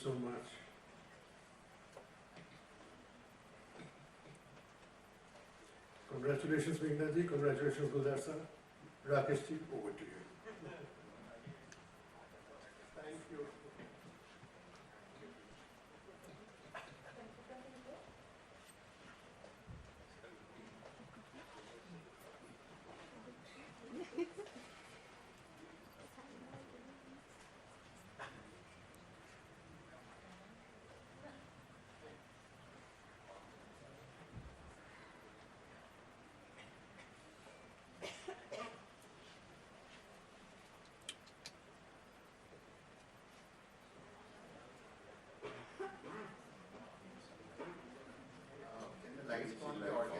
so much. Congratulations, Meghna ji. Congratulations, Gulzar sir. Rakesh ji, over to you. Thank you. Lights on the audience.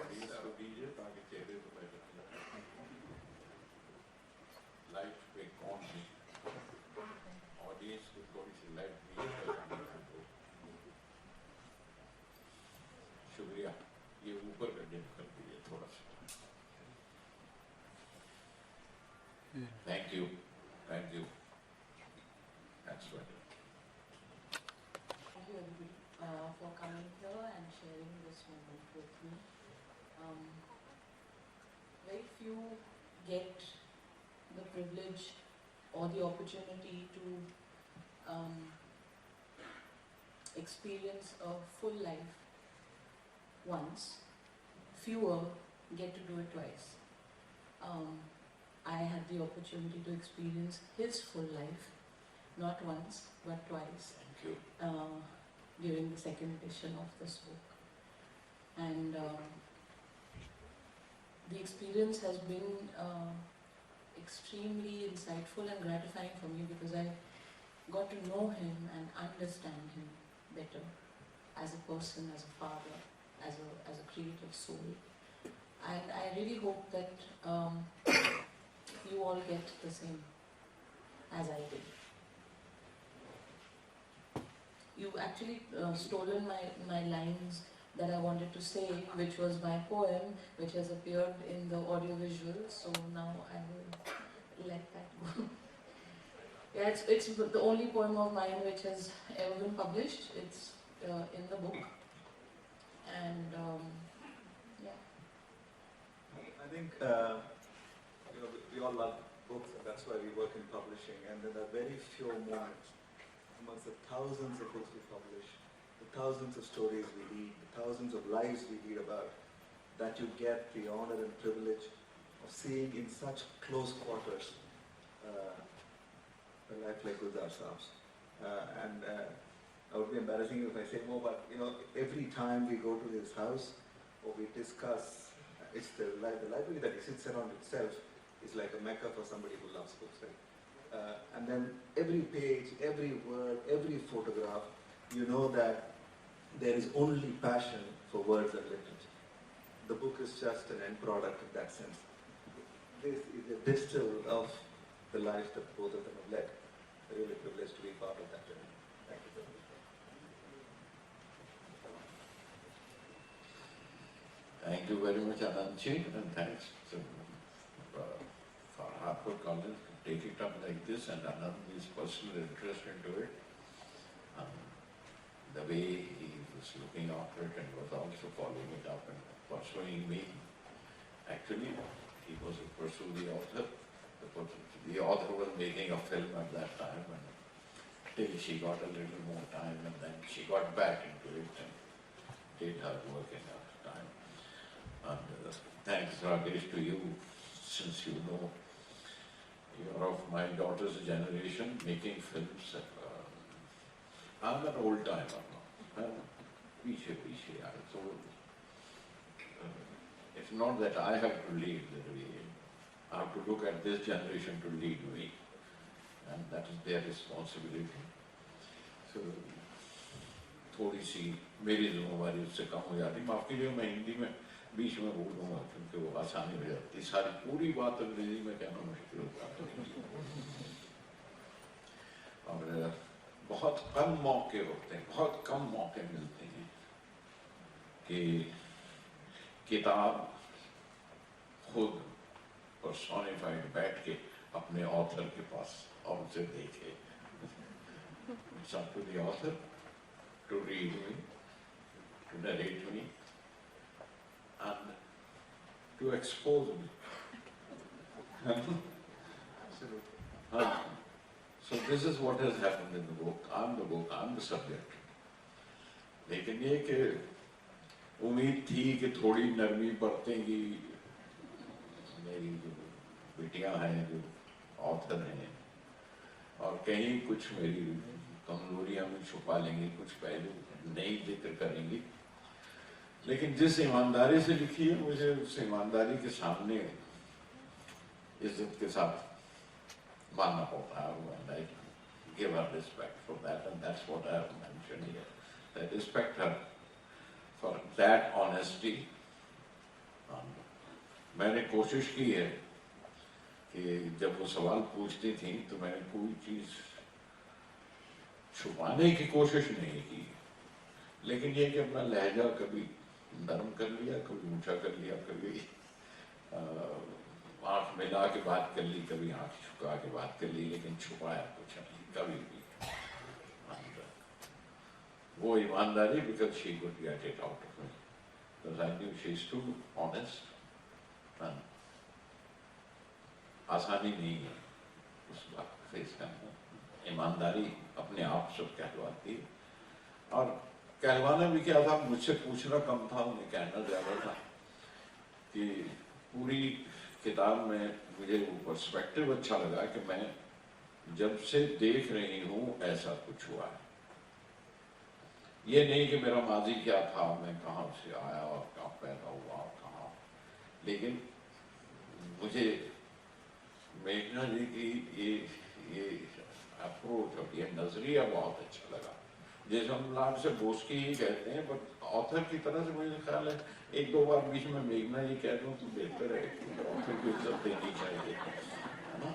Light पे कौन है audience को थोड़ी सी light दी शुक्रिया ये ऊपर का डिम कर दीजिए थोड़ा सा thank you that's right. Thank you everybody for coming here and sharing this moment with me. Very few get the privilege or the opportunity to experience a full life once. Fewer get to do it twice. I had the opportunity to experience his full life, not once but twice. Thank you. During the second edition of this book. And the experience has been extremely insightful and gratifying for me because I got to know him and understand him better as a person, as a father, as a creative soul. And I really hope that you all get the same as I did. You've actually stolen my lines that I wanted to say, which was my poem, which has appeared in the audiovisual, so now I will let that go. Yeah, it's the only poem of mine which has ever been published. It's in the book. And yeah. I think we all love books, and that's why we work in publishing, and there are very few moments amongst the thousands of books we publish, the thousands of stories we read, the thousands of lives we read about, that you get the honor and privilege of seeing in such close quarters a life like Gulzar Sahab's. And it would be embarrassing if I say more, but every time we go to his house or we discuss, it's the library that he sits around itself is like a mecca for somebody who loves books, right? And then every page, every word, every photograph, you know that there is only passion for words and literature. The book is just an end product in that sense. This is a distill of the lives that both of them have led. I'm really privileged to be part of that journey. Thank you so much. Thank you very much, Anandji, and thanks to HarperCollins to take it up like this, and Anand's personal interest into it. The way he was looking after it and was also following it up and pursuing me. Actually, he was to pursue the author. The author was making a film at that time, and till she got a little more time, and then she got back into it and did her work in her time. And thanks, Rakesh, to you, since you know you're of my daughter's generation, making films. I'm an old timer now. So it's not that I have to lead the way. I have to look at this generation to lead me, and that is their responsibility. So थोड़ी सी मेरी जिम्मेवारी उससे कम हो जाती। माफ कीजिए, मैं हिंदी में बीच में बोल दूंगा क्योंकि वो आसानी हो जाती। सारी पूरी बात अंग्रेजी में कहना मुश्किल होता है। और बहुत कम मौके होते हैं, बहुत कम मौके मिलते हैं कि किताब खुद पर्सोनिफाइड बैठ के अपने ऑथर के पास और उसे देखे। It's up to the author to read me, to narrate me, and to expose me. Absolutely. So this is what has happened in the book, I'm the subject. लेकिन ये कि उम्मीद थी कि थोड़ी नरमी बरतेंगी मेरी जो बेटियां हैं, जो ऑथर हैं, और कहीं कुछ मेरी कमजोरियां भी छुपा लेंगी, कुछ पहलू नहीं जिक्र करेंगी। लेकिन जिस ईमानदारी से लिखी है, मुझे उस ईमानदारी के सामने इज्जत के साथ मानना होता है, and I give her respect for that, and that's what I have mentioned here. I respect her for that honesty. मैंने कोशिश की है कि जब वो सवाल पूछती थी तो मैंने कोई चीज छुपाने की कोशिश नहीं की, लेकिन ये कि अपना लहजा कभी नरम कर लिया, कभी ऊंचा कर लिया, कभी आंख मिला के बात कर ली, कभी आंख झुका के बात कर ली, लेकिन छुपाया कुछ नहीं कभी भी। वो ईमानदारी, because she could get it out of me, because I knew she is too honest, and आसानी नहीं है उस बात को फेस करना। ईमानदारी अपने आप सब कहलवाती है, और कहलवाना भी क्या था, मुझसे पूछना कम था, उन्हें कहना ज्यादा था। कि पूरी किताब में मुझे वो पर्सपेक्टिव अच्छा लगा कि मैं जब से देख रही हूँ ऐसा कुछ हुआ है। ये नहीं कि मेरा माजी क्या था, मैं कहाँ से आया और कहाँ पैदा हुआ और कहाँ, लेकिन मुझे मेघना जी की ये अप्रोच और ये नजरिया बहुत अच्छा लगा। जैसे हम लाड से बोस्की ही कहते हैं, बट ऑथर की तरह से मुझे ख्याल है एक दो बार बीच में मेघना जी कह दूं तो बेहतर है, ऑथर को इज्जत देनी चाहिए, है ना।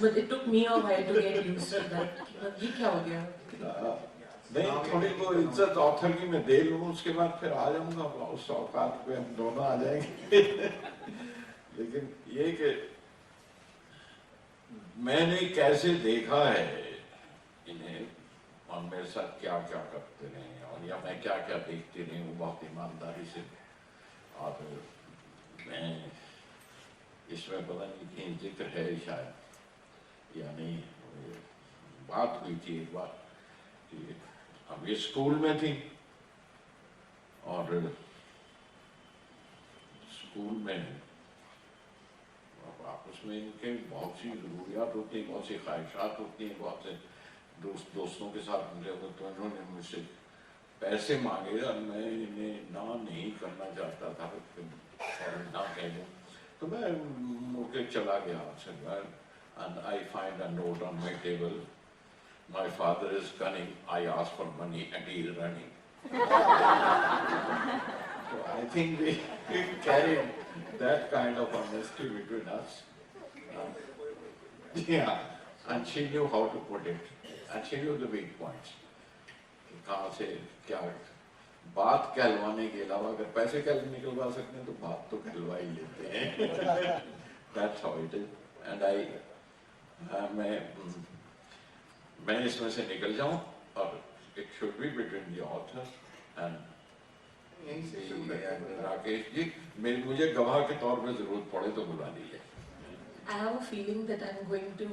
But it took me a while to get used to that. ये क्या हो गया? नहीं, थोड़ी वो इज्जत ऑथर की मैं दे लूँ, उसके बाद फिर आ जाऊंगा उस औकात पे, हम दोनों आ जाएंगे। लेकिन ये कि मैंने कैसे देखा है इन्हें, और मेरे साथ क्या क्या करते रहे, और या मैं क्या क्या देखती रही हूँ बहुत ईमानदारी से। और मैं इसमें पता नहीं कहीं जिक्र है शायद या नहीं, बात हुई थी एक बार कि अब ये स्कूल में थी, और स्कूल में आपस में इनके बहुत सी जरूरियात होती हैं, बहुत सी ख्वाहिशात होती हैं, बहुत से दोस्तों के साथ मिले हुए, तो इन्होंने मुझसे पैसे मांगे और मैं इन्हें ना नहीं करना चाहता था, और ना कह दूँ तो मैं मुड़ के चला गया आपसे। And I find a note on my table, my father is cunning, I ask for money and he is running. So I think we carried that kind of honesty between us. Yeah, and she knew how to put it, and she knew the weak points. कहाँ से क्या बात कहलवाने के अलावा अगर पैसे निकलवा सकते हैं तो बात तो कहलवा ही लेते हैं। That's how it is. And मैं इसमें से निकल जाऊं, और it should be between the author and यहीं से शुरू करें। राकेश जी, मुझे गवाह के तौर पे जरूरत पड़े तो बुला लीजिए। I have a feeling that I'm going to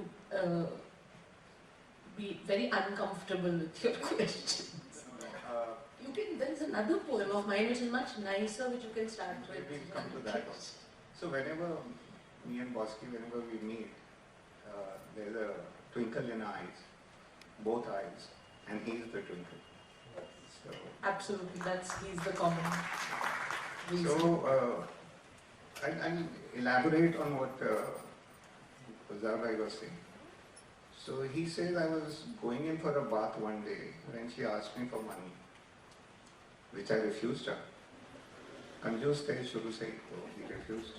be very uncomfortable with your questions. There is another poem of mine which is much nicer, which you can start with. We'll come to that also. So whenever me and Bosky, whenever we meet, there's a twinkle in our eyes, both eyes, and he is the twinkle. So, Absolutely, he's the common reason. so I'll elaborate on what Gulzar bhai was saying. So he says, I was going in for a bath one day when she asked me for money, which I refused her. Kanjus the shuru se hi, so he refused.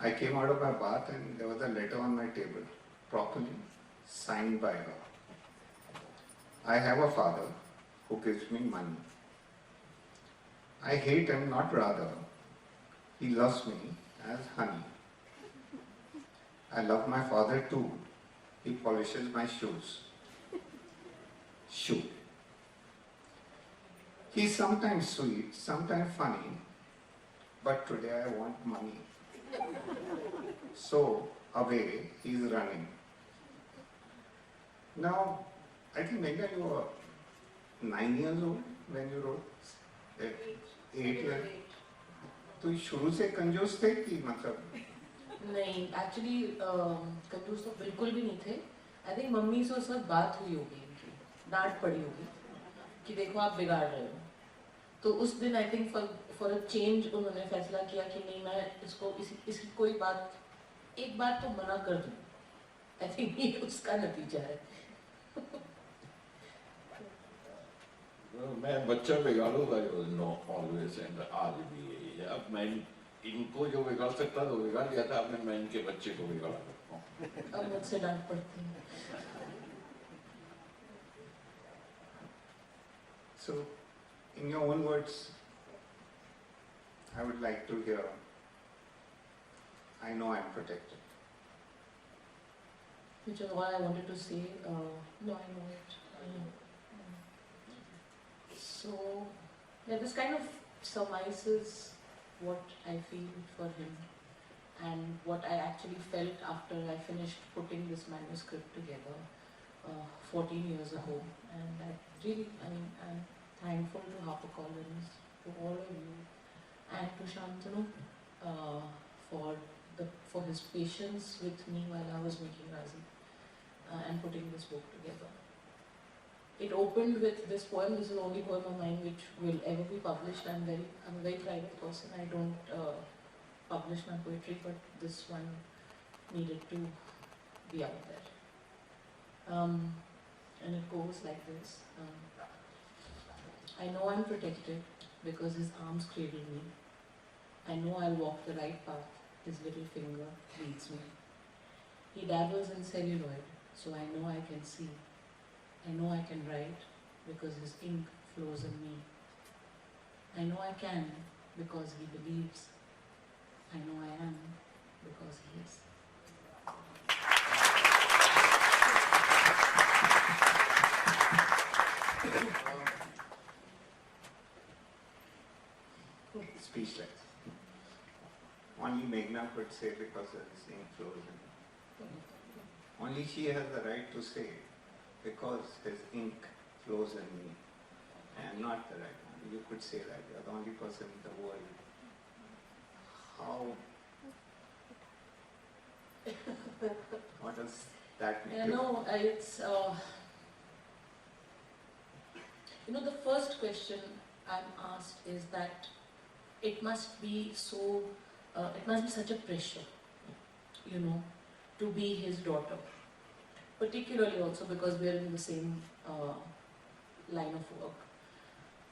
I came out of my bath and there was a letter on my table, properly signed by her. I have a father who gives me money. I hate him, not rather. He loves me as honey. I love my father too. He polishes my shoes. shoot. He's sometimes sweet, sometimes funny, but today I want money. So away he's running. Now, I think Meghna, you were 9 years old when you wrote? 8 years? तो ये शुरू से कंजूस थे कि मतलब? नहीं, actually कंजूस तो बिल्कुल भी नहीं थे. आई थिंक मम्मी से उस वक्त बात हुई होगी इनकी, डांट पड़ी होगी कि देखो आप बिगाड़ रहे हो. तो उस दिन I think for a change उन्होंने फैसला किया कि नहीं, मैं इसको इसकी कोई बात एक बार तो मना कर दूं. आई थिंक ये उसका नतीजा है. मैं बच्चा बिगाड़ूंगा जो नो ऑलवेज एंड आज भी यही है. अब मैं इनको जो बिगाड़ सकता था वो बिगाड़ लिया था. अब मैं इनके बच्चे को बिगाड़ सकता हूँ. अब मुझसे डांट पड़ती है. So, in your own words, I would like to hear, I know I'm protected. Which is what I wanted to say. No, I know it. I know. So, yeah, this kind of surmises what I feel for him and what I actually felt after I finished putting this manuscript together 14 years ago. And I really, I'm thankful to HarperCollins, to all of you, and to Shantanu for his patience with me while I was making Razi and putting this book together. It opened with this poem. This is the only poem of mine which will ever be published. I'm a very private person. I don't publish my poetry, but this one needed to be out there. And it goes like this. I know I'm protected because his arms cradle me. I know I'll walk the right path. His little finger leads me. He dabbles in celluloid, so I know I can see. I know I can write because his ink flows in me. I know I can because he believes. I know I am because he is. Speechless. Only Meghna could say because his ink flows in me. Only she has the right to say because his ink flows in me. I am not the right one. You could say that. You are the only person in the world. How? What does that make you? No, it's the first question I'm asked is that it must be such a pressure, to be his daughter. Particularly also because we are in the same line of work.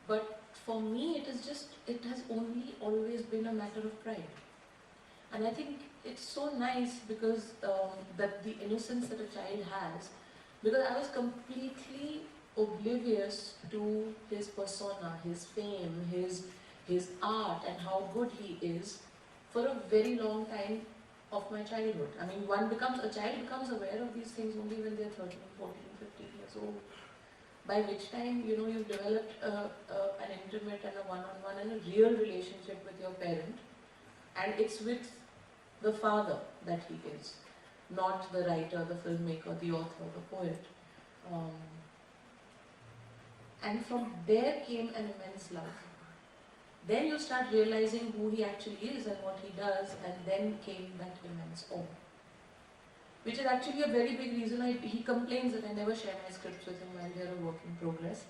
But for me, it has only always been a matter of pride. And I think it's so nice because that the innocence that a child has, because I was completely oblivious to his persona, his fame, his art and how good he is for a very long time of my childhood. I mean, a child becomes aware of these things only when they're 13, 14, 15 years old. By which time, you've developed an intimate and a one-on-one and a real relationship with your parent. And it's with the father that he is, not the writer, the filmmaker, the author, the poet. And from there came an immense love. Then you start realizing who he actually is and what he does, and then came that immense awe. Which is actually a very big reason he complains that I never share my scripts with him while they are a work in progress.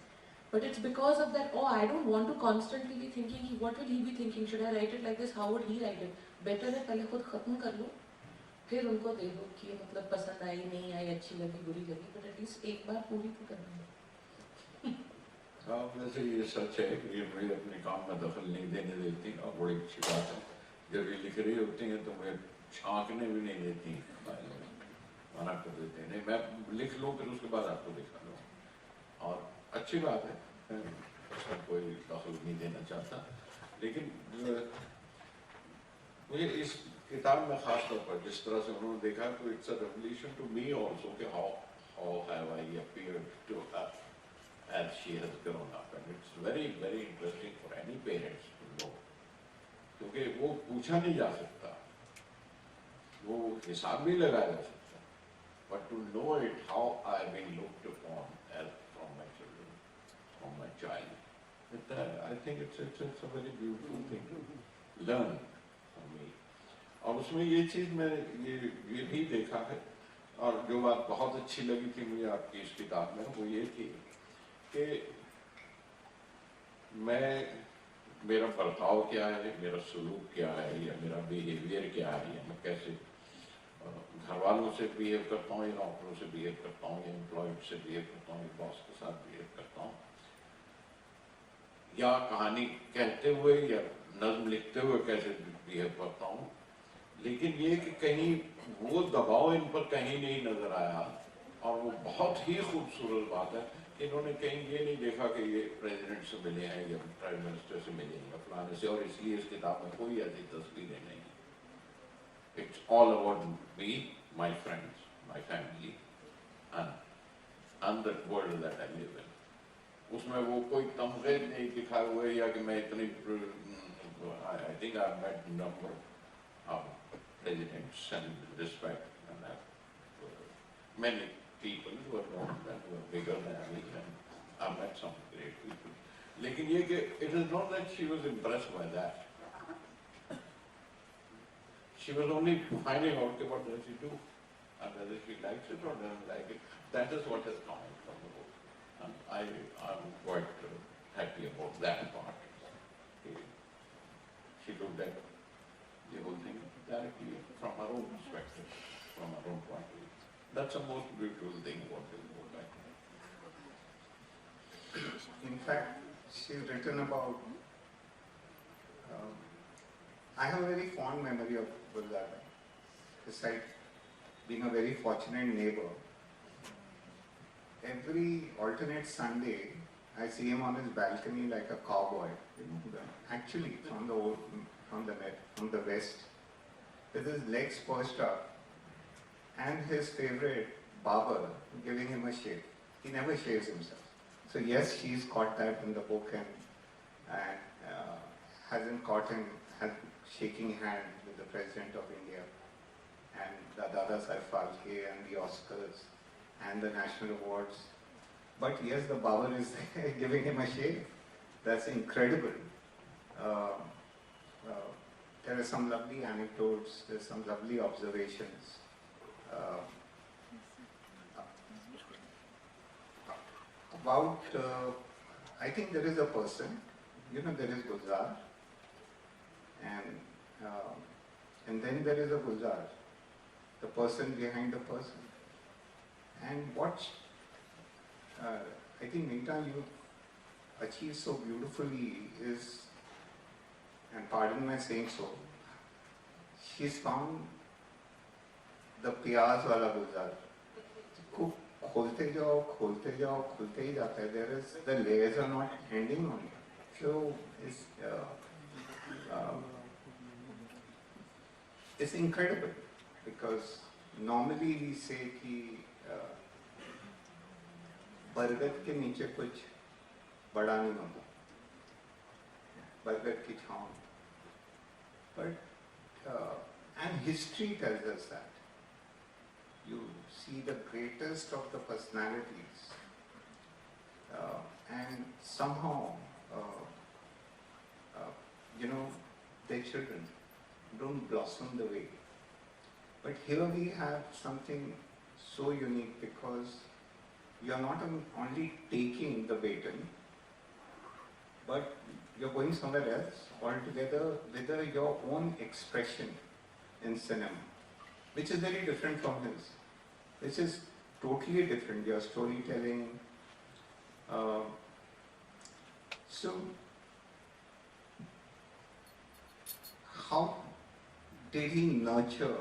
But it's because of that awe. I don't want to constantly be thinking, what will he be thinking? Should I write it like this? How would he write it? Better है पहले खुद खत्म कर लो, फिर उनको दे दो कि मतलब पसंद आई, नहीं आई, अच्छी लगी, बुरी लगी, but at least एक बार पूरी तो करनी है. हाँ, वैसे ये सच है कि ये मुझे अपने काम में दखल नहीं देने देती और बड़ी अच्छी बात है. जब ये लिख रही होती हैं तो मुझे झांकने भी नहीं देती, मना कर देते हैं. नहीं, मैं लिख लूँ फिर उसके बाद आपको दिखा लूँ. और अच्छी बात है, उसमें कोई दखल नहीं देना चाहता. लेकिन मुझे इस किताब में खास तौर पर जिस तरह से उन्होंने देखा, तो it's a revelation to me also कि how have I appeared to as she has grown up, and it's very, very interesting for any parents to know. क्योंकि वो पूछा नहीं जा सकता, वो हिसाब नहीं लगाया जा सकता, but to know it how I have been looked upon as from my children, from my child, I think it's a very beautiful thing to learn for me. और उसमें ये चीज़ मैं ये भी देखा है, और जो बात बहुत अच्छी लगी थी मुझे आपकी इस किताब में वो ये थी कि मेरा बर्ताव क्या है, मेरा सलूक क्या है, या मेरा बिहेवियर क्या है, या मैं कैसे घर वालों से बिहेव करता हूँ, या नौकरों से बिहेव करता हूँ, या एम्प्लॉयड से बिहेव करता हूँ, या बॉस के साथ बिहेव करता हूँ, या कहानी कहते हुए या नज्म लिखते हुए कैसे बिहेव करता हूँ। लेकिन ये कि कहीं वो दबाव इन पर कहीं नहीं नजर आया, और वो बहुत ही खूबसूरत बात है, इन्होंने कहीं ये नहीं देखा कि ये प्रेसिडेंट से मिले हैं या प्राइम मिनिस्टर से मिले हैं या फलाने से, और इसलिए इस किताब में कोई ऐसी तस्वीरें नहीं। It's all about me, my friends, my family and that world that I live in. उसमें वो कोई तमगे नहीं दिखाए हुए, या कि मैं इतनी I think I met number of presidents and respect, and many people who are known and who are bigger than me, and I met some great people. लेकिन ये कि it is not that she was impressed by that. She was only finding out what does she do, and whether she likes it or doesn't like it. That is what has come out from the book, and I'm quite happy about that part. She looked at the whole thing directly from her own perspective, from her own point of view. That's the most beautiful thing about this book, I think. In fact, she's written about. I have a very fond memory of Gulzar, besides being a very fortunate neighbor. Every alternate Sunday, I see him on his balcony like a cowboy. Actually, from the west, with his legs perched up, and his favorite barber giving him a shave. He never shaves himself. So yes, she's caught that in the book, and hasn't caught him shaking hands with the President of India, and the Dada Saheb Phalke, and the Oscars, and the national awards. But yes, the barber is giving him a shave. That's incredible. There are some lovely anecdotes, there's some lovely observations. I think there is a person, there is Gulzar, and then there is a Gulzar, the person behind the person. And what I think Meghna you achieved so beautifully is, and pardon my saying so, she's found the piyaz wala Gulzar. खोलते जाओ खुलते ही जाता है. The layers are not ending on it. So it's incredible, because normally we say कि बरगद के नीचे कुछ बड़ा नहीं होता, बरगद की छांव. But and history tells us that you see the greatest of the personalities, and somehow their children don't blossom the way. But here we have something so unique, because you are not only taking the baton, but you're going somewhere else altogether with your own expression in cinema, which is very different from his. This is totally different, your storytelling. So, how did he nurture,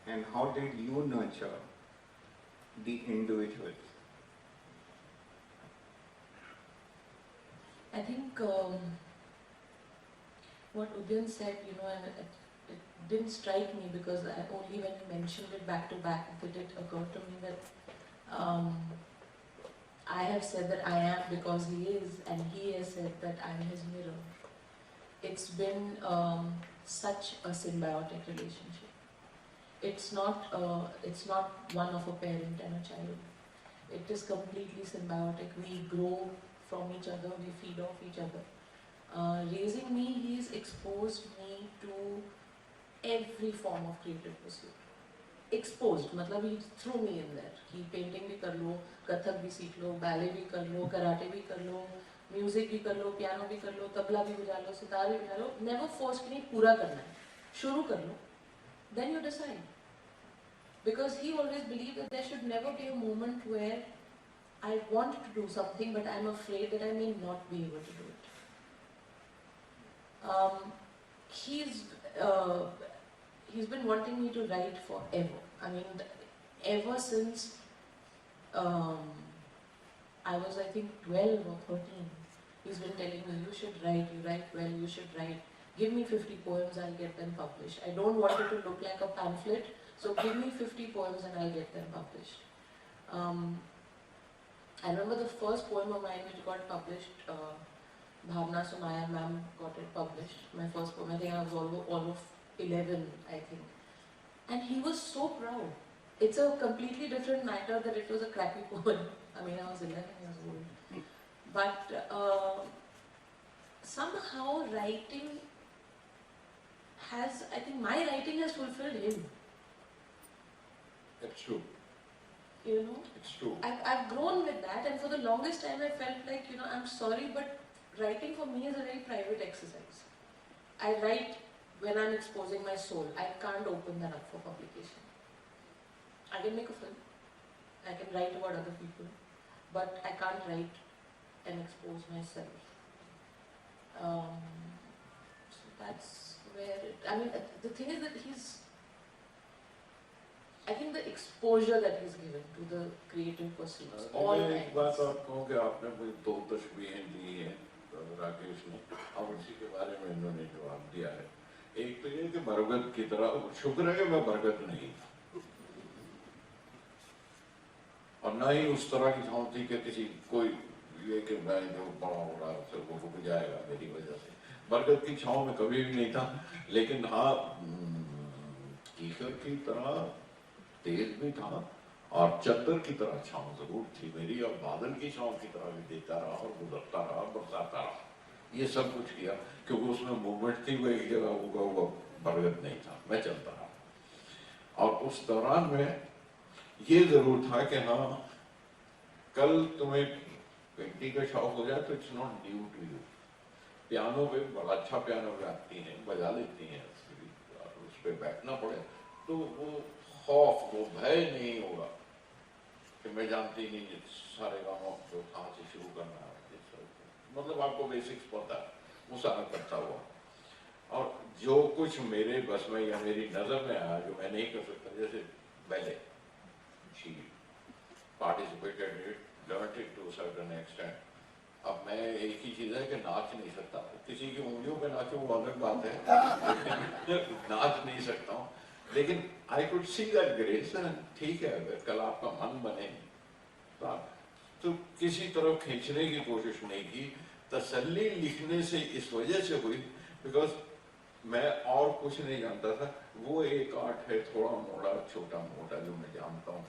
and how did you nurture the individuals? I think what Udyan said, it didn't strike me, because only when you mentioned it back to back did it occur to me that I have said that I am because he is, and he has said that I am his mirror. It's been such a symbiotic relationship. It's not one of a parent and a child. It is completely symbiotic. We grow from each other, we feed off each other. Raising me, he's exposed me to every form of creative pursuit. Exposed, मतलब he threw me in there. कि painting भी कर लो, कथक भी सीख लो, ballet भी कर लो, karate भी कर लो, म्यूजिक भी कर लो, पियानो भी कर लो, तबला भी बजा लो, सितार भी बजा लो. Never force कि नहीं पूरा करना है. शुरू कर लो. Then you decide. Because he always believed that there should never be a moment where I want to do something, but I'm afraid that I may not be able to do it. He's been wanting me to write forever. I mean, ever since I was, I think, 12 or 13. He's been telling me, you should write, you write well, you should write. Give me 50 poems, I'll get them published. I don't want it to look like a pamphlet, so give me 50 poems and I'll get them published. I remember the first poem of mine which got published, Bhavna Sumaya ma'am got it published. My first poem, I think I was all of 11, I think. And he was so proud. It's a completely different matter that it was a crappy poem. I mean, I was 11 years old. But somehow writing has, I think my writing has fulfilled him. It's true. You know? It's true. I've grown with that, and for the longest time I felt like, I'm sorry, but writing for me is a very private exercise. I write when I'm exposing my soul. I can't open that up for publication. I can make a film, I can write about other people, but I can't write and expose myself. So that's where the thing is that I think the exposure that he's given to the creative pursuits, all एक बात kinds. और कहूँ कि आपने कोई 2 तस्वीरें ली हैं राकेश ने, और उसी के बारे में इन्होंने जवाब दिया है. एक तो ये कि बरगद की तरह, शुक्र है कि मैं बरगद नहीं, और ना ही उस तरह की छाँव थी कि किसी कोई ये कि मैं जो बड़ा हो रहा है उससे वो रुक जाएगा मेरी वजह से. बरगद की छाँव में कभी भी नहीं था, लेकिन हाँ कीकर की तरह तेज भी था और चद्दर की तरह छाँव जरूर थी मेरी, और बादल की छाँव की तरह भी देता रहा और गुजरता रहा, बरसाता रहा. ये सब कुछ किया क्योंकि उसमें मूवमेंट थी, वो एक जगह वो बरगद नहीं था, मैं चलता रहा. और उस दौरान में ये जरूर था कि हाँ, कल तुम्हें पेंटिंग का शौक हो जाए तो it's not due to you. Piano पे बड़ा अच्छा पियानो गाती हैं, बजा लेती हैं, और उस पर बैठना पड़े तो वो खौफ, वो भय नहीं होगा कि मैं जानती नहीं सारे गानों को कहाँ से शुरू करना है. मतलब आपको बेसिक्स पता है, वो सारा करता हुआ. और जो कुछ मेरे बस में या मेरी नज़र में आया जो मैं नहीं कर सकता, जैसे ballet, she participated in it, learned it to a certain extent. अब मैं एक ही चीज़ है कि नाच नहीं सकता, किसी की उंगलियों पे नाचूं वो अलग बात है, लेकिन नाच नहीं सकता हूँ. लेकिन I could see that grace, ठीक है, अगर कल आपका मन बने तो किसी तरफ खींचने की कोशिश नहीं की. तसल्ली लिखने से इस वजह से हुई बिकॉज मैं और कुछ नहीं जानता था. वो एक आर्ट है थोड़ा मोड़ा छोटा मोटा जो मैं जानता हूँ,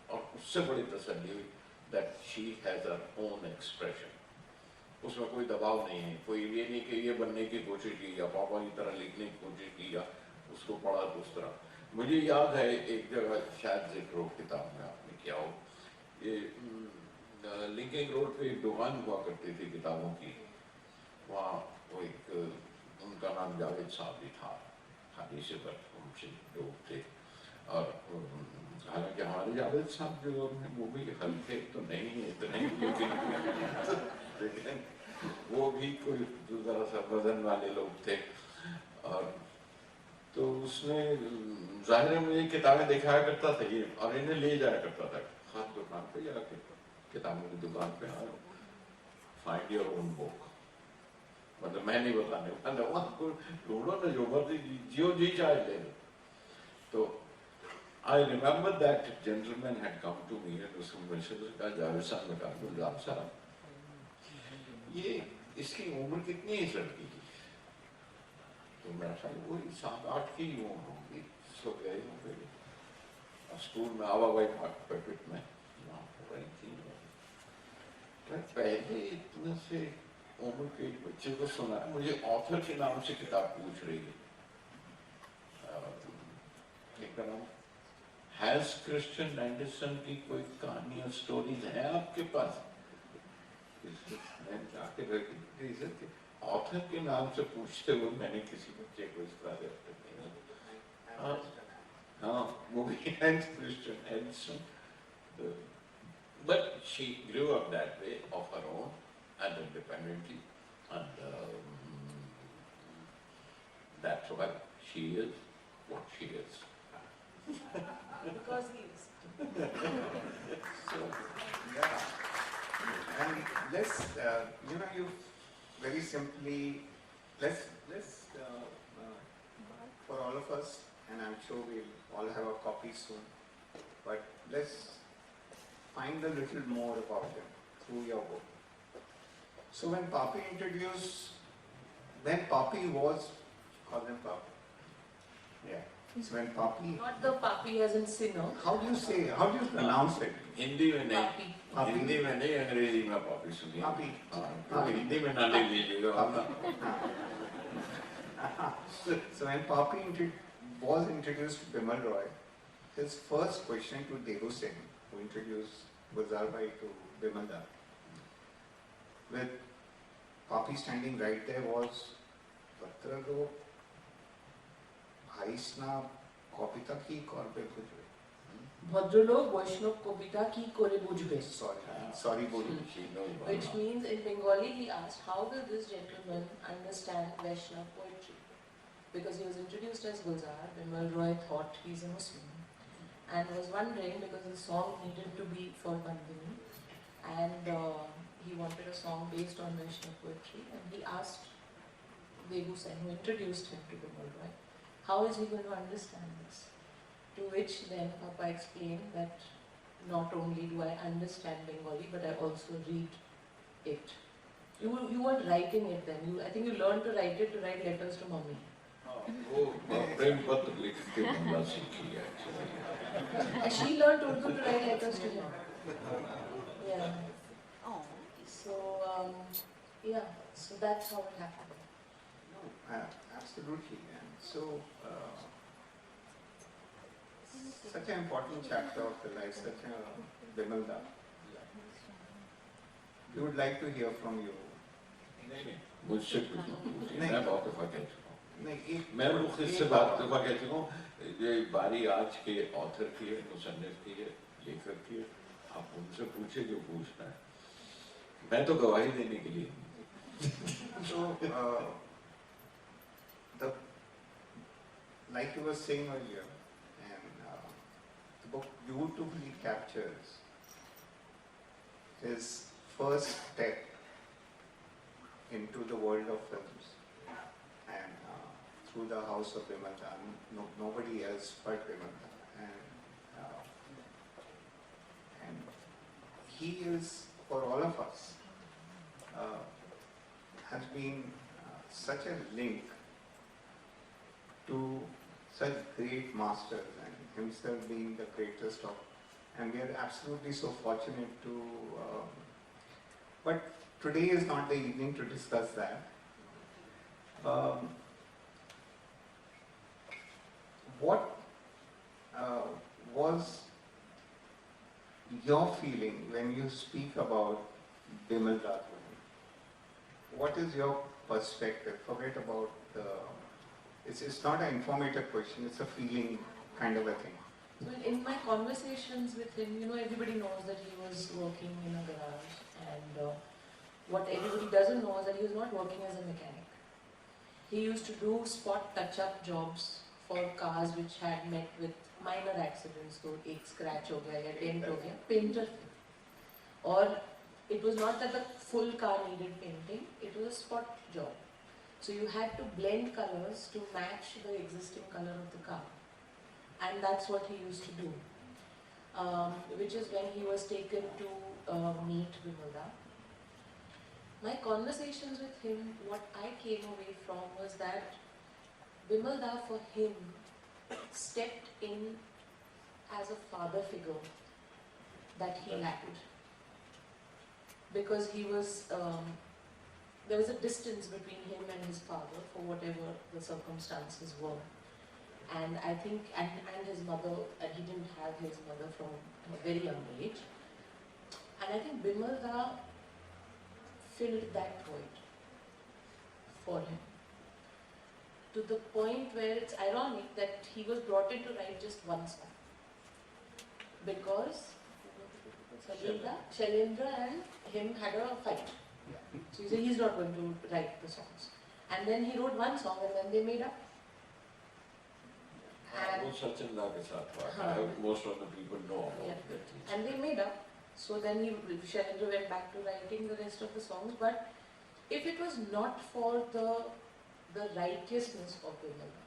और उससे बड़ी तसल्ली हुई that she has her own expression. उसमें कोई दबाव नहीं है, कोई ये नहीं कि ये बनने की कोशिश की या पापा की तरह लिखने की कोशिश की या उसको पढ़ा तो उस तरह. मुझे याद है एक जगह शायद जिक्र हो किताब में आपने किया हो, ये लिंकिंग रोड पे एक दुकान हुआ करती थी किताबों की. वहाँ वो एक उनका नाम जावेद साहब भी था, हादी से पर उनसे लोग थे. और हालांकि हमारे जावेद साहब जो वो भी हल्के तो नहीं है इतने, लेकिन वो भी कोई जरा सा वजन वाले लोग थे. और तो उसने जाहिर है मुझे किताबें दिखाया करता था ये, और इन्हें ले जाया करता था खास दुकान पे जाके, किताबों की दुकान पे, फाइंड योर ओन बुक. मतलब मैं नहीं बताने वाला, ढूंढो ना जो मर्जी जियो जी चाहे ले लो. तो I remember that gentleman had come to me and उसको मुझसे कहा जावेद साहब ने कहा गुलजार साहब ये इसकी उम्र कितनी है इस लड़की की? तो मेरा ख्याल वही 7-8 की उम्र होगी, सो गए होंगे स्कूल में आवाबाई पैकेट में वहाँ पर रही थी। पहले इतने से उम्र के बच्चे को सुना है, मुझे ऑथर के नाम से किताब पूछ रही है। एक नाम हैंस क्रिश्चियन एंडरसन की कोई कहानियां स्टोरीज हैं आपके पास? ऑथर के नाम से पूछते हुए मैंने किसी बच्चे को इस तरह नहीं। हाँ, वो भी Hans Christian Anderson, but she grew up that way of her own and independently, and that's why she is what she is. Because he is. So, yeah. And let's, you very simply, let's for all of us, and I'm sure we'll all have a copy soon, but let's find a little more about him through your book. So when Papi was, call him Papi. Yeah. So when Papi, Not the papi as in sinner. how do you pronounce it? Hindi में नहीं, Papi. Hindi में नहीं, अंग्रेजी में Poppy सुनिए। Papi. हाँ, हिंदी में ना ले लीजिएगा वरना। So when Papi was introduced to Bimal Roy, his first question to Devu Singh, who introduced Gulzar Bhai to Bimal Da, with Papi standing right there, was Patralo Vaishnava Kopita ki korbe bujbe. ভদ্রলোক বৈষ্ণব কবিতা কি করে বুঝবে? Sorry, Boli. She knows Which Bangla. means in Bengali he asked, how will this gentleman understand Vaishnava poetry? Because he was introduced as Gulzar, Bimal Roy thought he's a Muslim and was wondering, because the song needed to be for Bandhani and he wanted a song based on Vaishnava poetry, and he asked Devu Sen, who introduced him to Bimal Roy, how is he going to understand this? To which then Papa explained that not only do I understand Bengali, but I also read it. You weren't writing it then. I think you learned to write it to write letters to mommy. वो प्रेम पत्र लिख के बंगला सीखी है। And she learned Urdu to write letters to him. Yeah. So so that's how it happened. Absolutely. And so, such an important chapter of the life, such a Bimal Da. We would like to hear from you. मुझसे कुछ नहीं, मैं बहुत दफा कह चुका हूँ। नहीं, मैं मुख्य से बात दफा कह चुका हूँ, ये बारी आज के ऑथर की है, मुसन्निफ की है, लेखक की है, आप उनसे पूछे जो पूछना है, मैं तो गवाही देने के लिए। So, like you were saying earlier, and the book beautifully captures his first step into the world of films, and through the house of Bimal Da, nobody else but Bimal Da, and he is, for all of us, has been such a link to such great masters, and himself being the greatest of, and we are absolutely so fortunate to, but today is not the evening to discuss that. What was your feeling when you speak about Bimal Da? What is your perspective? Forget about the, it's not an informative question, it's a feeling kind of a thing. Well, in my conversations with him, everybody knows that he was working in a garage, and what everybody doesn't know is that he was not working as a mechanic. He used to do spot touch-up jobs for cars which had met with minor accidents, so एक scratch हो गया या dent हो गया, painter थे. Or it was not that the full car needed painting, it was a spot job. So you had to blend colors to match the existing color of the car. And and that's what he used to do, which is when he was taken to meet Vimalda. My conversations with him, what I came away from was that Vimalda for him stepped in as a father figure that he lacked. Because he was, there was a distance between him and his father for whatever the circumstances were. And I think, and his mother, he didn't have his mother from a very young age. And I think Vimalda filled that void for him. To the point where it's ironic that he was brought in to write just one song. Because Shailendra and him had a fight. So he said he's not going to write the songs. And then he wrote one song and then they made up. And Most of the people know about it. And they made up. So then Shailendra went back to writing the rest of the songs. But if it was not for the righteousness of Vimalda,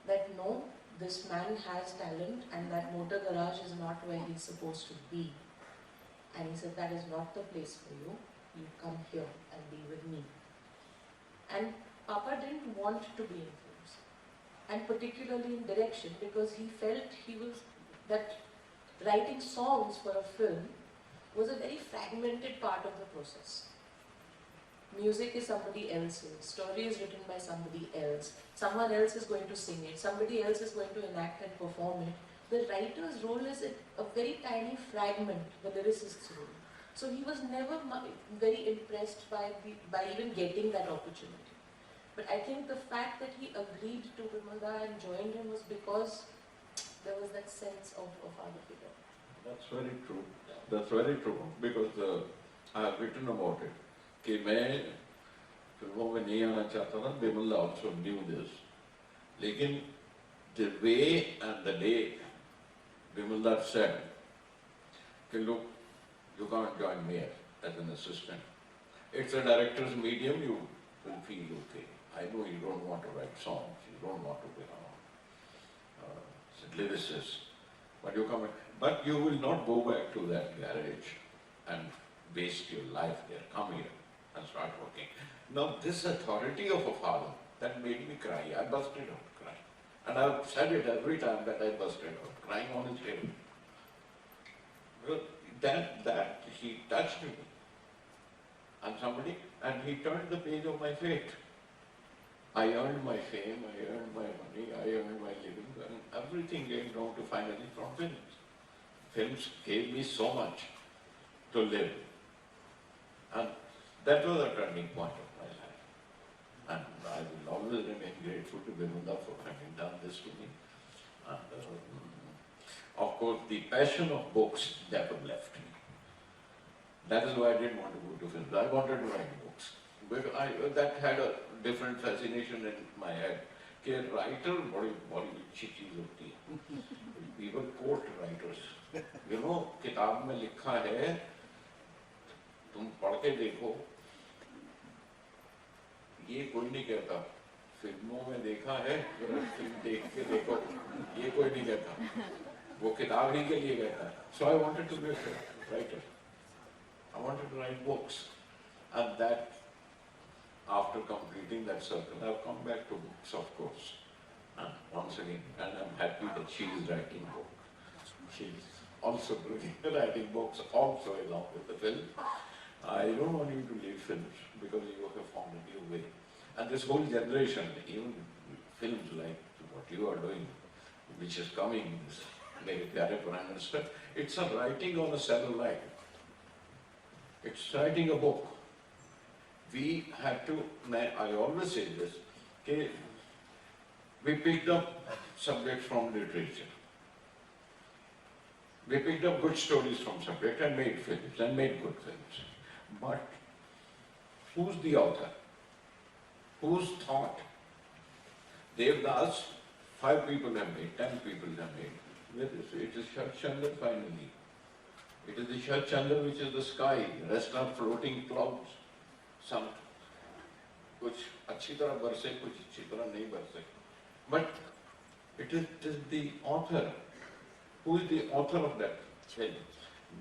that no, this man has talent and that motor garage is not where he's supposed to be. And he said, that is not the place for you. You come here and be with me. And Papa didn't want to be influenced. And particularly in direction, because he felt that writing songs for a film was a very fragmented part of the process. Music is somebody else's, story is written by somebody else, someone else is going to sing it, somebody else is going to enact and perform it. The writer's role is a very tiny fragment, the lyricist's role. So he was never very impressed by even getting that opportunity. But I think the fact that he agreed to Vimalda and joined him was because there was that sense of a father figure. That's very true. That's very true. Because I have written about it. कि मैं फिल्मों में नहीं आना चाहता था. Vimalda also knew this. लेकिन the way and the day Vimalda said कि look, you can't join Mehra as an assistant. It's a director's medium, you will feel okay. I know you don't want to write songs, you don't want to become a lyricist, but you will not go back to that garage and waste your life there. Come here and start working. Now this authority of a father, that made me cry. I busted out crying. And I've said it every time that I busted out, crying on his table. That he touched me. And he turned the page of my fate. I earned my fame, I earned my money, I earned my living, and everything came down to finally from films. Films gave me so much to live. And that was a turning point of my life. And I will always remain grateful to Vimalda for having done this to me. And of course, the passion of books never left me. That is why I didn't want to go to films. I wanted to write books. But that had a different fascination in my head. कि writer बड़ी अच्छी चीज होती है. People quote writers. You know, किताब में लिखा है, तुम पढ़ के देखो, ये कोई नहीं कहता. फिल्मों में देखा है, फिल्म देख के देखो, ये कोई नहीं कहता. वो किताब ही के लिए कहता है. So I wanted to be a writer. I wanted to write books. And that, after completing that circle, I've come back to books, of course. And once again, and I'm happy that she is writing books. She's also writing books, also along with the film. I don't want you to leave films because you have found a new way. And this whole generation, even films like what you are doing, which is coming, this Mere Pyare Prime Minister, it's a writing on a satellite. It's writing a book. We had to, I always say this, okay, we picked up subjects from literature. We picked up good stories from subject and made films, and made good films. But who's the author? Whose thought? Devdas, 5 people have made, 10 people have made. It is Shat Chandra finally. It is the Shat Chandra which is the sky, the rest are floating clouds. Some, कुछ अच्छी तरह बरसे, कुछ अच्छी तरह नहीं बरसे. But It is the author. Who is the author of that film?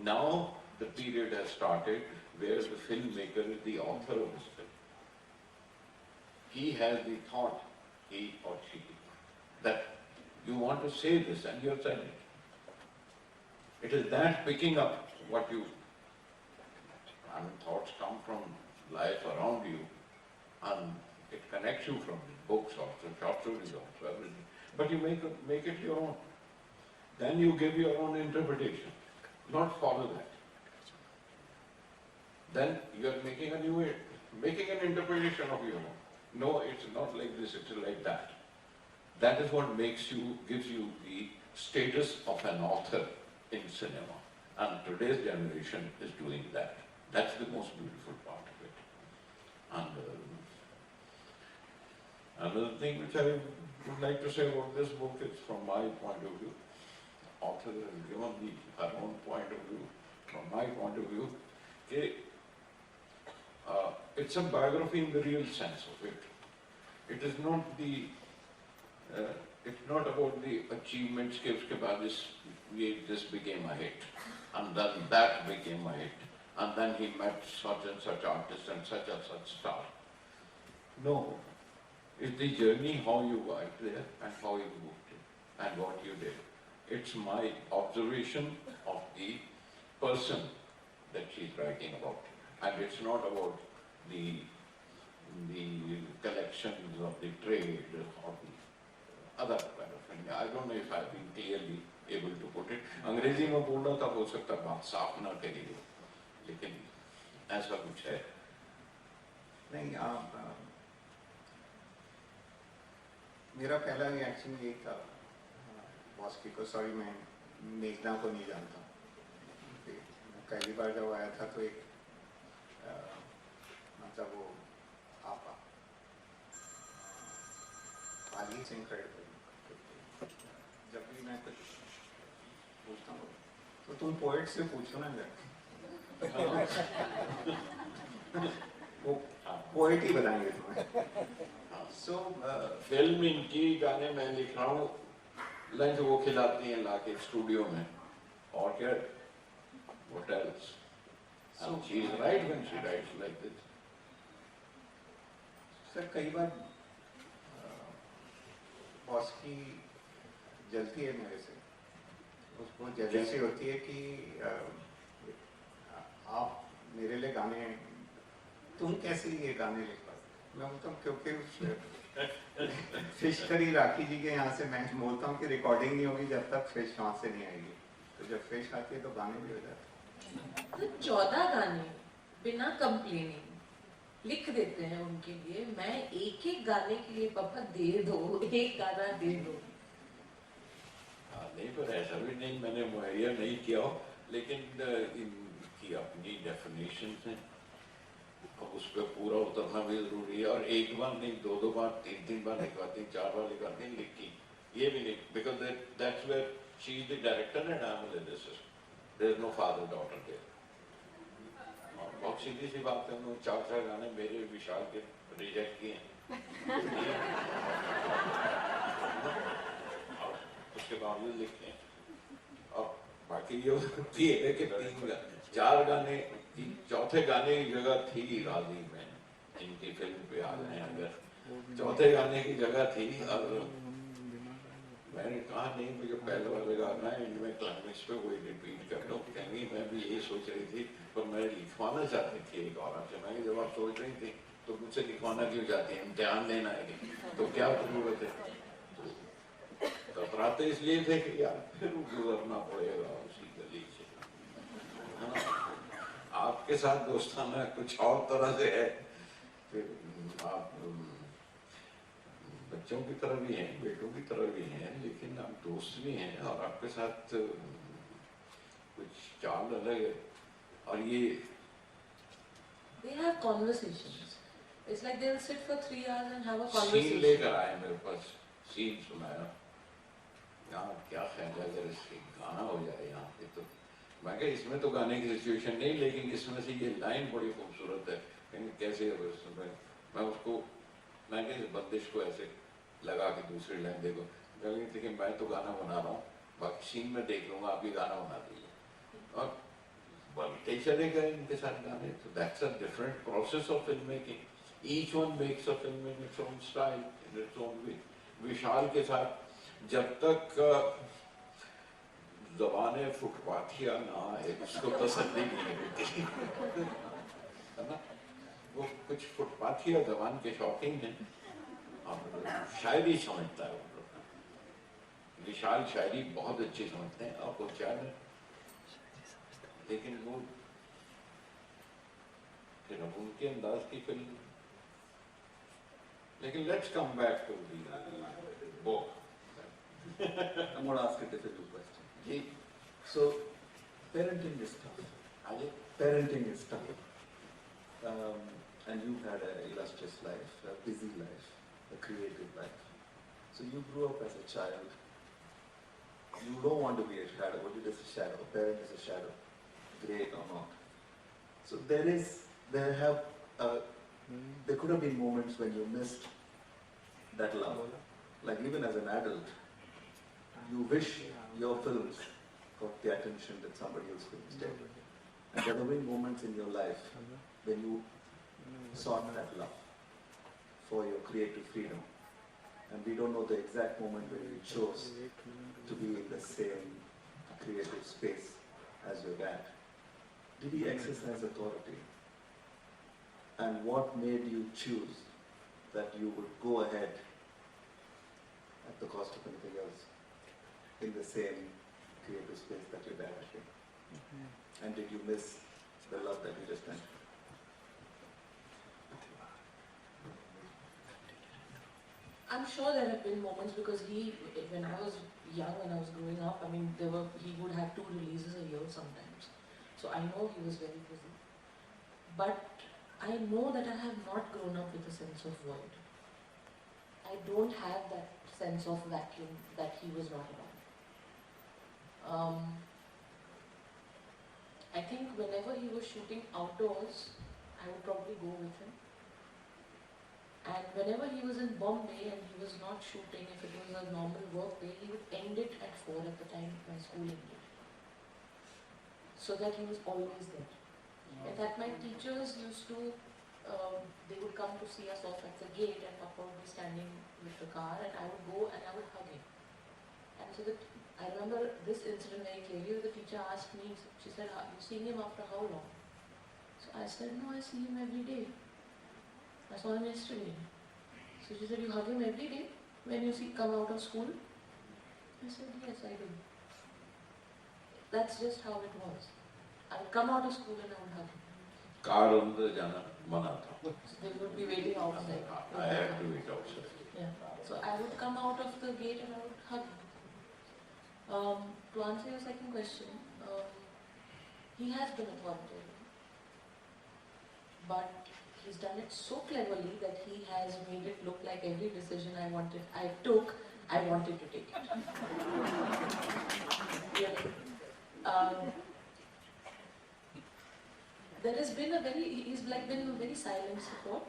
Now the period has started where the filmmaker is the author of this film. He has the thought, he or she, that you want to say this and you have said it. It is that picking up what you, thoughts come from life around you and it connects you from books also, short stories also, everything. But you make it your own. Then you give your own interpretation, not follow that. Then you are making an interpretation of your own. No, it's not like this, it's like that. That is what gives you the status of an author in cinema. And today's generation is doing that. That's the most beautiful part of it. And another thing which I would like to say about this book is from my point of view. Author has given her own point of view. From my point of view, it's a biography in the real sense of it. It is not it's not about the achievements ke uske baad this became a hit, and then that became a hit, and then he met such and such artist and such star. No, it's the journey, how you got there and how you moved it and what you did. It's my observation of the person that she's writing about, and it's not about the collections of the trade or the other kind of thing. I don't know if I've been clearly able to put it. अंग्रेजी में बोलना था, हो सकता है बात साफ ना करिए, लेकिन ऐसा कुछ है नहीं। मेरा पहला रिएक्शन यही था बॉस्की को, सॉरी मैं मेघना को नहीं जानता। पहली बार जब आया था तो एक मतलब वो आपा आली से इनक्रेडिबल। जब भी मैं कुछ पूछता हूँ तो तुम पोएट से पूछो ना जरा, वो पोएट ही बताएंगे तुम्हें। सो फिल्म इनकी गाने में लिख रहा हूँ, लंच वो खिलाती हैं लाके स्टूडियो में, और क्या, what else? And she is right when she writes like this. Sir कई बार बॉस की जलती है मेरे से, उसको जेलसी होती है कि आप मेरे लिए गाने, तुम कैसे ये गाने लिख पाते। मैं बोलता हूँ क्योंकि फिश करी राखी जी के यहाँ से मैं बोलता हूँ कि रिकॉर्डिंग नहीं होगी जब तक फिश वहाँ से नहीं आएगी, तो जब फिश आती है तो गाने भी हो जाते हैं। तो 14 गाने बिना कंप्लेनिंग लिख देते हैं उनके लिए। मैं एक एक गाने के लिए पापा दे दो, एक गाना दे दो। नहीं, पर ऐसा भी नहीं मैंने मुहैया नहीं किया हो, लेकिन इनकी अपनी डेफिनेशन है, अब उस पर पूरा उतरना भी जरूरी है। और एक बार नहीं, दो बार, तीन बार लिखवाती हैं, 4 बार लिखवाती हैं, लिखी ये भी नहीं, because that's where she is the director and I am the lyricist, there is no father daughter there. बहुत सीधी सी बात है, उन्होंने 4 गाने मेरे विशाल के रिजेक्ट किए हैं और उसके बावजूद लिखे हैं। और बाकी ये होती है कि 4 गाने, चौथे गाने की जगह थी राजी में, इनकी फिल्म पे आ जाए अगर, चौथे गाने की जगह थी, और मैंने कहा नहीं मुझे पहले वाले गाना है, इनमें क्लाइमेक्स पे वही रिपीट कर दो। कहीं मैं भी यही सोच रही थी, पर मैं लिखवाना चाहती थी एक और आपसे। मैं जब आप सोच रही थी तो मुझसे लिखवाना क्यों चाहती है, इम्तिहान देना है तो क्या जरूरत है। तो घबराते इसलिए थे कि यार फिर गुजरना पड़ेगा उसी गली से, है ना। आपके साथ दोस्ताना कुछ और तरह से है, फिर आप बच्चों की तरह भी हैं, बेटों की तरह भी हैं, लेकिन आप दोस्त भी हैं, और आपके साथ कुछ चाल अलग है। और ये They have conversations. It's like they'll sit for 3 hours and have a scene conversation. लेकर आए मेरे पास, सीन सुनाया, यहाँ क्या ख्याल है अगर इसके गाना हो जाए यहाँ पे, तो मैं कहा इसमें तो गाने की सिचुएशन नहीं, लेकिन इसमें से ये लाइन बड़ी खूबसूरत है, कहीं कैसे मैं उसको, मैं इस बंदिश को ऐसे लगा के दूसरी लाइन देखो, लेकिन मैं तो गाना बना रहा हूँ, बाकी सीन में देख लूँगा, आप ये गाना बना दीजिए और बनते चले गए इनके साथ गाने. तो that's a different process of filmmaking. Each one makes a film in its own style, in its own way. विशाल के साथ जब तक ज़बाने फुटपाथिया ना आए उसको तसल्ली नहीं होती है ना. वो कुछ फुटपाथिया ज़बान के शौकीन हैं और शायरी समझता है वो लोग. विशाल शायरी बहुत अच्छी समझते हैं, आपको क्या है, लेकिन वो फिर अब उनके अंदाज की फिल्म. लेकिन let's come back to the book. I'm going to ask a difficult question. जी So, parenting is tough. आगे. Parenting is tough. And you've had an illustrious life, a busy life, a creative life. So you grew up as a child. You don't want to be a shadow, but it is a shadow. A parent is a shadow, great or not. So there could have been moments when you missed that love. Like even as an adult, you wish your films got the attention that somebody else films did. And there have been moments in your life when you sought that love for your creative freedom. And we don't know the exact moment when you chose to be in the same creative space as your dad. Did he exercise authority? And what made you choose that you would go ahead at the cost of anything else in the same creative space that your dad had been? And did you miss the love that you just mentioned? I'm sure there have been moments because when I was young, when I was growing up, I mean, he would have 2 releases a year sometimes. So I know he was very busy. But I know that I have not grown up with a sense of void. I don't have that sense of vacuum that he was not around. I think whenever he was shooting outdoors, I would probably go with him. And whenever he was in Bombay and he was not shooting, if it was a normal work day, he would end it at 4 at the time my school ended. So that he was always there. In fact, my teachers used to, they would come to see us off at the gate and Papa would be standing with the car and I would go and I would hug him. And so I remember this incident very clearly. The teacher asked me, she said, you seen him after how long? So I said, no, I see him every day. I saw him yesterday. So she said, you hug him every day when you come out of school? I said, yes, I do. That's just how it was. I would come out of school and I would hug him. Car अंदर जाना मना था. So they would be waiting outside. I had to wait outside. Yeah. So I would come out of the gate and I would hug him. To answer your second question, he has been authoritative. But he's done it so cleverly that he has made it look like every decision I wanted to take it. Really. There has been he's been a very silent support.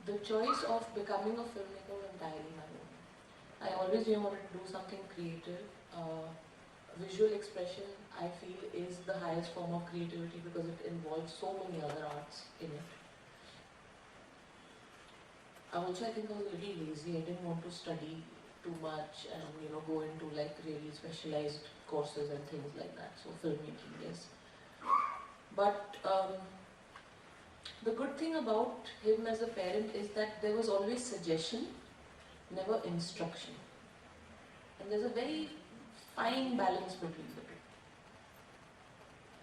The choice of becoming a filmmaker was entirely my own. I always knew I wanted to do something creative. Visual expression, I feel, is the highest form of creativity because it involves so many other arts in it. Also, I think I was really lazy. I didn't want to study too much and go into like really specialized courses and things like that. So filmmaking, yes. But the good thing about him as a parent is that there was always suggestion, never instruction. And there's a very fine balance between the two.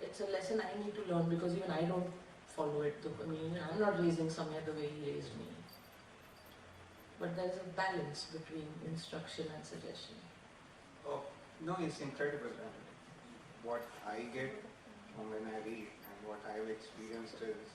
It's a lesson I need to learn because even I don't follow it. I'm not raising Samya the way he raised me. But there's a balance between instruction and suggestion. Oh, no, it's incredible. And what I get from when I read and what I've experienced is